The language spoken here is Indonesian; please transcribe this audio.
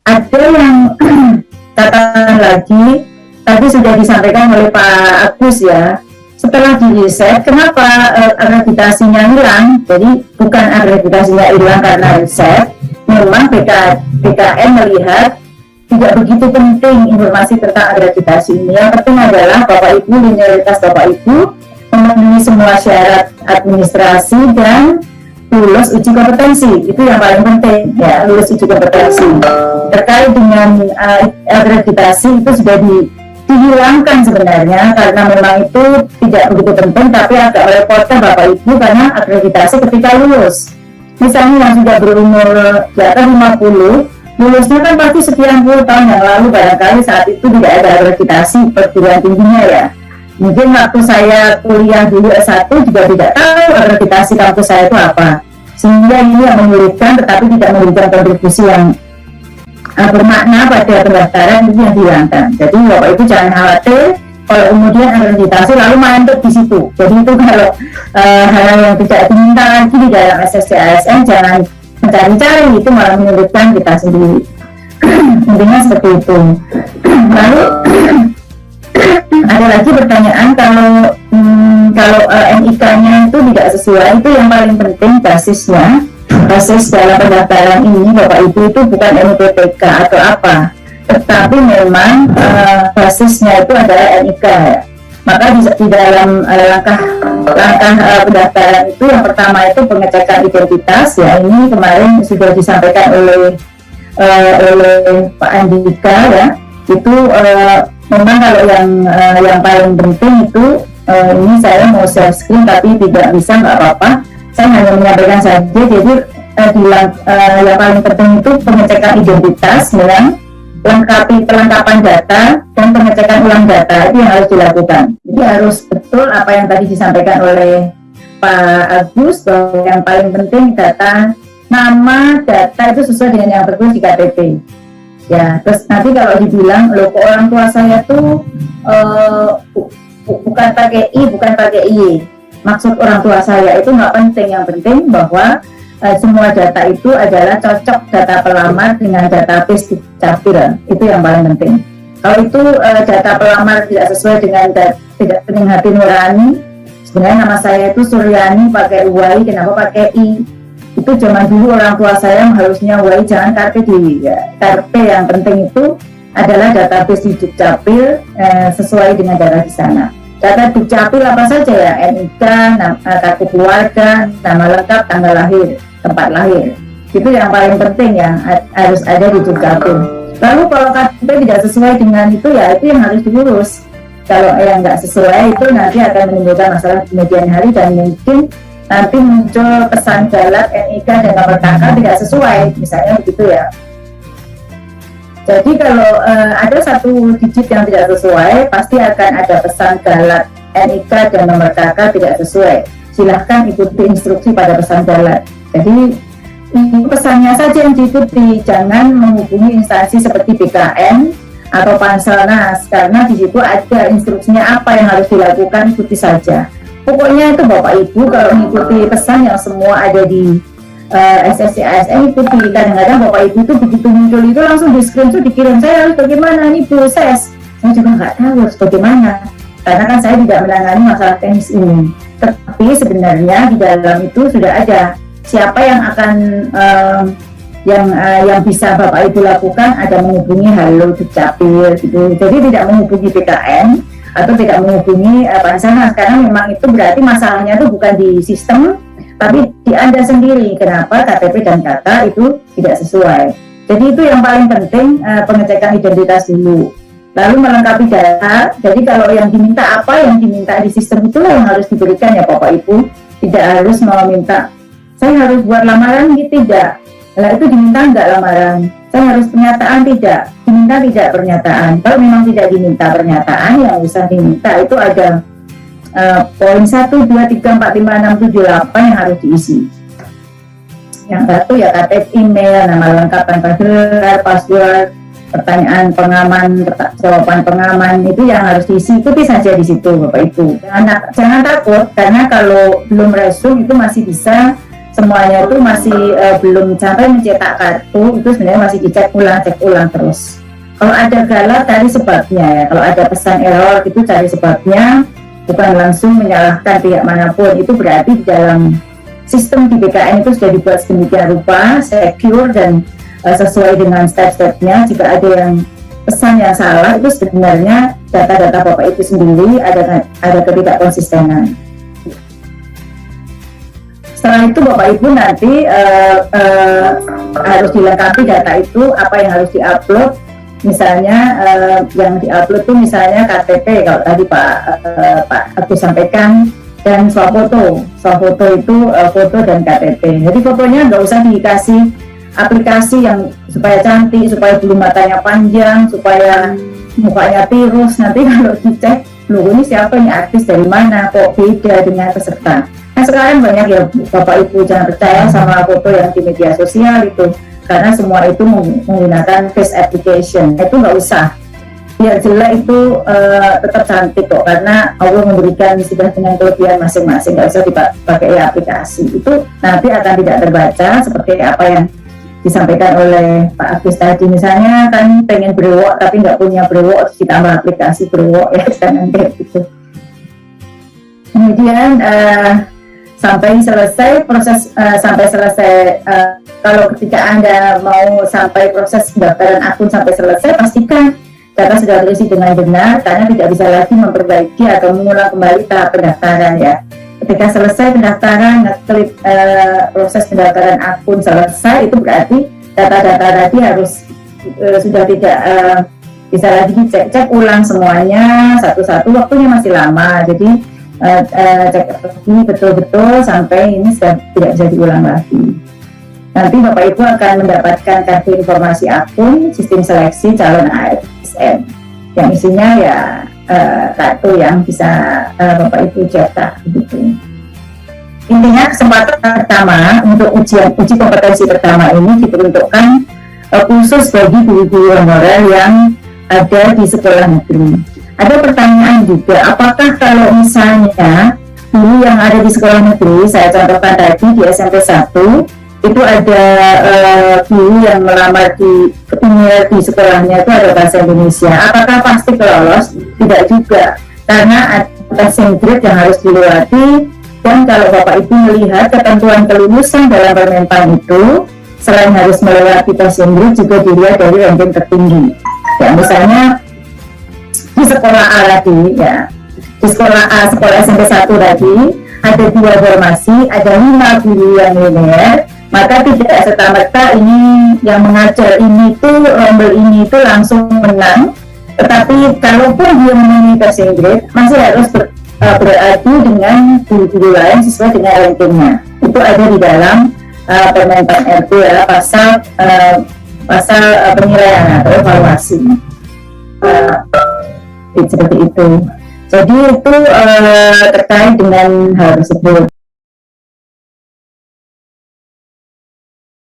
Ada yang katakan lagi, tadi sudah disampaikan oleh Pak Agus ya, setelah di riset, kenapa akreditasinya hilang? Jadi bukan akreditasinya hilang karena riset, memang BKN melihat tidak begitu penting informasi tentang akreditasi ini. Yang penting adalah Bapak Ibu, linearitas Bapak Ibu memenuhi semua syarat administrasi dan lulus uji kompetensi. Itu yang paling penting ya, lulus uji kompetensi. Terkait dengan akreditasi itu sudah dihilangkan sebenarnya karena memang itu tidak begitu penting, tapi agak merepotkan Bapak Ibu karena akreditasi ketika lulus. Misalnya yang sudah berumur di atas 50, lulusnya kan pasti sekian puluh tahun yang lalu, barangkali saat itu tidak ada akreditasi perguruan tingginya ya. Mungkin waktu saya kuliah dulu S1 juga tidak tahu akreditasi kampus saya itu apa, sehingga ini yang menyulitkan, tetapi tidak memberikan kontribusi yang bermakna pada pendaftaran, itu yang dihilangkan. Jadi Bapak Ibu jangan khawatir kalau kemudian akreditasi lalu mandek di situ. Jadi itu kalau hal yang tidak diminta lagi di dalam SSC ASN, jangan mencari-cari, itu malah menyulitkan kita sendiri. Intinya seperti itu. Lalu ada lagi pertanyaan, kalau NIK-nya itu tidak sesuai, itu yang paling penting basisnya. Basis dalam pendaftaran ini Bapak Ibu itu bukan NIPTK atau apa, tetapi memang basisnya itu adalah NIK ya. Maka di dalam langkah pendaftaran itu yang pertama itu pengecekan identitas ya, ini kemarin sudah disampaikan oleh Pak Andika ya. Itu memang kalau yang paling penting itu ini saya mau share screen tapi tidak bisa, nggak apa-apa, saya hanya menyampaikan saja. Jadi yang paling penting itu pengecekan identitas dengan pelengkapan data dan pengecekan ulang data, itu yang harus dilakukan. Jadi harus betul apa yang tadi disampaikan oleh Pak Agus, bahwa yang paling penting data, nama data itu sesuai dengan yang tertulis di KTP. Ya, terus nanti kalau dibilang loh kok orang tua saya tuh bukan pakai I, bukan pakai I, maksud orang tua saya itu nggak penting. Yang penting bahwa semua data itu adalah cocok data pelamar dengan database Dukcapil, itu yang paling penting. Kalau itu data pelamar tidak sesuai dengan tidak dengan hati nurani, sebenarnya nama saya itu Suryani pakai Y, kenapa pakai I? Itu zaman dulu orang tua saya harusnya Y, jangan KTP di ya. KTP yang penting itu adalah database di Dukcapil sesuai dengan data di sana. Data Dukcapil apa saja ya, NIK, kartu keluarga, nama lengkap, tanggal lahir, tempat lahir. Itu yang paling penting yang harus ada di Dukcapil. Lalu kalau KTP tidak sesuai dengan itu ya itu yang harus diurus. Kalau yang nggak sesuai itu nanti akan menimbulkan masalah kemudian hari dan mungkin nanti muncul pesan jalat NIK dan nomor KK tidak sesuai, misalnya begitu ya. Jadi kalau ada satu digit yang tidak sesuai, pasti akan ada pesan jalat NIK dan nomor KK tidak sesuai. Silahkan ikuti instruksi pada pesan jalat. Jadi pesannya saja yang diikuti, jangan menghubungi instansi seperti BKN atau Panselnas, karena di situ ada instruksinya apa yang harus dilakukan, ikuti saja. Pokoknya itu Bapak Ibu kalau mengikuti pesan yang semua ada di SSC ASN, ikuti. Kadang-kadang Bapak Ibu itu begitu muncul itu langsung di screenshot dikirim, saya harus bagaimana ini proses, saya juga nggak tahu harus bagaimana, karena kan saya tidak menangani masalah teknis ini. Tetapi sebenarnya di dalam itu sudah ada siapa yang akan yang bisa Bapak Ibu lakukan, ada menghubungi Halo Dukcapil gitu. Jadi tidak menghubungi BKN atau tidak menghubungi Panselnas, karena memang itu berarti masalahnya itu bukan di sistem tapi di Anda sendiri, kenapa KTP dan KK itu tidak sesuai. Jadi itu yang paling penting, pengecekan identitas dulu, lalu melengkapi data. Jadi kalau yang diminta apa, yang diminta di sistem itulah yang harus diberikan ya Bapak Ibu. Tidak harus meminta saya harus buat lamaran gitu, tidak. Nah, itu diminta enggak lamaran, saya harus pernyataan, tidak diminta, tidak pernyataan. Kalau memang tidak diminta pernyataan, yang bisa diminta itu ada poin 1, 2, 3, 4, 5, 6, 7, 8 yang harus diisi. Yang satu ya KTP, email, nama lengkap tanpa gelar, password, pertanyaan pengaman, jawaban pengaman, itu yang harus diisi. Ikuti saja di situ Bapak Ibu. Jangan takut, karena kalau belum resume itu masih bisa semuanya itu masih belum sampai mencetak kartu, itu sebenarnya masih dicek ulang terus. Kalau ada galat, cari sebabnya ya. Kalau ada pesan error itu cari sebabnya, bukan langsung menyalahkan pihak manapun. Itu berarti di dalam sistem di BKN itu sudah dibuat sedemikian rupa, secure dan sesuai dengan step-stepnya. Jika ada yang pesan yang salah, itu sebenarnya data-data Bapak Ibu sendiri ada ketidakkonsistenan. Setelah itu Bapak Ibu nanti harus dilengkapi data itu, apa yang harus diupload. Misalnya yang diupload itu misalnya KTP, kalau tadi Pak Agus sampaikan, dan swafoto itu foto dan KTP. Jadi fotonya nggak usah dikasih aplikasi yang supaya cantik, supaya bulu matanya panjang, supaya mukanya tirus. Nanti kalau dicek, loh ini siapa, ini artis dari mana, kok beda dengan peserta. Nah sekarang banyak ya Bapak Ibu, jangan percaya sama foto yang di media sosial itu, karena semua itu menggunakan face application. Itu nggak usah, biar jelek itu tetap cantik kok, karena Allah memberikan sudah dengan kelebihan masing-masing. Nggak usah dipakai aplikasi, itu nanti akan tidak terbaca seperti apa yang disampaikan oleh Pak Agus tadi. Misalnya kan pengen brewok tapi nggak punya brewok, ditambah aplikasi brewok, ya jangan kayak gitu. Kemudian sampai selesai proses, kalau ketika Anda mau sampai proses pendaftaran akun sampai selesai, pastikan data sudah terisi dengan benar, karena tidak bisa lagi memperbaiki atau mengulang kembali tahap pendaftaran ya. Ketika selesai pendaftaran, klik proses pendaftaran akun selesai, itu berarti data-data tadi harus sudah tidak bisa lagi dicek ulang semuanya satu-satu, waktunya masih lama. Jadi cek ini betul-betul sampai ini sudah tidak bisa diulang lagi. Nanti Bapak Ibu akan mendapatkan kartu informasi akun sistem seleksi calon ASN yang isinya ya kartu yang bisa Bapak Ibu cetak begitu. Intinya kesempatan pertama untuk uji kompetensi pertama ini diperuntukkan khusus bagi guru-guru honorer yang ada di sekolah negeri. Ada pertanyaan juga, apakah kalau misalnya guru yang ada di sekolah negeri, saya contohkan tadi di SMP 1, itu ada guru yang melamar di sekolahnya itu ada bahasa Indonesia, apakah pasti lolos? Tidak juga, karena ada passing grade yang harus dilewati. Dan kalau Bapak Ibu melihat ketentuan kelulusan dalam Permenpan itu, selain harus melewati passing grade, juga dilihat dari ranking tertinggi. Ya, misalnya di sekolah A tadi, ya, di sekolah A, sekolah SMP 1 tadi, ada 2 formasi, ada 5 guru yang linear, maka tidak serta-merta ini yang mengajar ini tuh, rombel ini tuh langsung menang. Tetapi kalaupun dia memenuhi passing grade, masih harus beradu dengan guru-guru lain sesuai dengan rankingnya. Itu ada di dalam Permenpan RT ya, pasal penilaian atau evaluasi. Seperti itu. Jadi itu terkait dengan hal tersebut.